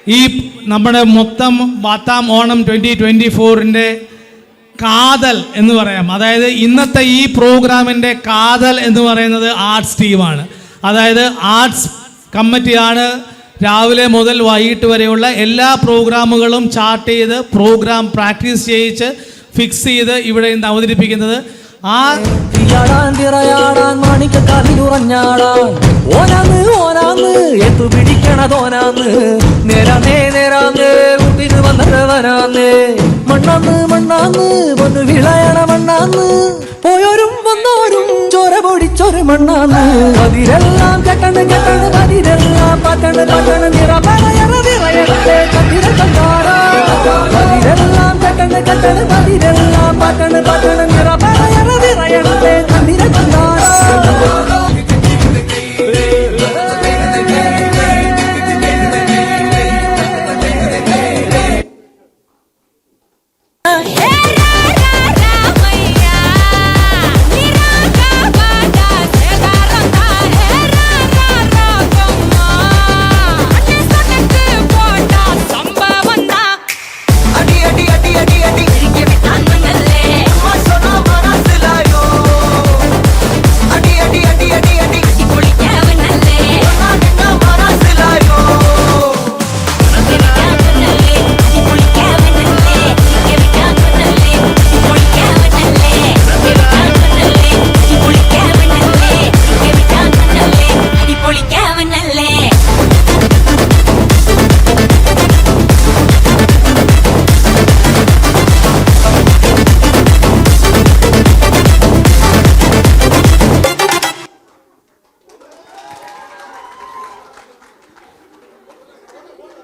ഈ നമ്മുടെ മൊത്തം ബാത്താം ഓണം 2024-ന്റെ കാതൽ എന്ന് പറയാം. അതായത് ഇന്നത്തെ ഈ പ്രോഗ്രാമിൻ്റെ കാതൽ എന്ന് പറയുന്നത് ആർട്സ് ടീമാണ്. അതായത് ആർട്സ് കമ്മിറ്റിയാണ് രാവിലെ മുതൽ വൈകിട്ട് വരെയുള്ള എല്ലാ പ്രോഗ്രാമുകളും ചാർട്ട് ചെയ്ത് പ്രോഗ്രാം പ്രാക്ടീസ് ചെയ്യിച്ച് ഫിക്സ് ചെയ്ത് ഇവിടെ ഇന്ന് അവതരിപ്പിക്കുന്നത്. ആ മണ്ണാന്ന് മണ്ണാന്ന് വന്ന് വിളയണ മണ്ണാന്ന് പോയോരും വന്നോരും ചോര പൊടിച്ചൊരു മണ്ണാന്ന് അതിരെല്ലാം കെട്ടണ് കെട്ടണ് അതിരെല്ലാം പറ്റണ് പറ്റണ് നിറപറയറ നിറയട്ടെ കതിര കണ്ടാറ അതിരെല്ലാം കെട്ടണ് കെട്ടണ് അതിരെല്ലാം പറ്റണ് പറ്റണ് നിറപറയറ നിറയട്ടെ കതിര കണ്ടാറ.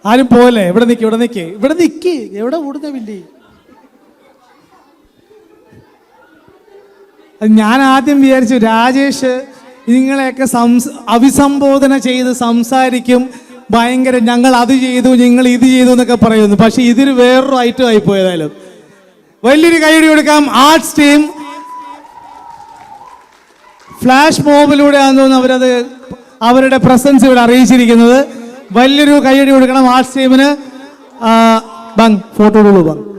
ആരും പോലെ ഇവിടെ നിൽക്കി ഇവിടെ നിൽക്കി ഇവിടെ നിൽക്കി എവിടെ ഓടുന്ന വേണ്ടി. ഞാൻ ആദ്യം വിചാരിച്ചു രാജേഷ് നിങ്ങളെയൊക്കെ അഭിസംബോധന ചെയ്ത് സംസാരിക്കും, ഭയങ്കര ഞങ്ങൾ അത് ചെയ്തു നിങ്ങൾ ഇത് ചെയ്തു എന്നൊക്കെ പറയുന്നു. പക്ഷെ ഇതിൽ വേറൊരു ഐറ്റം ആയിപ്പോയതായാലും വലിയൊരു കൈയടി കൊടുക്കാം. ആർട്സ് ടീം ഫ്ലാഷ് മോബിലൂടെയാണെന്ന് തോന്നുന്നു അവരത് അവരുടെ പ്രസൻസ് ഇവിടെ അറിയിച്ചിരിക്കുന്നത്. വലിയൊരു കൈയടി കൊടുക്കണം ആർട്സ് ടീമിന്. Photo bunk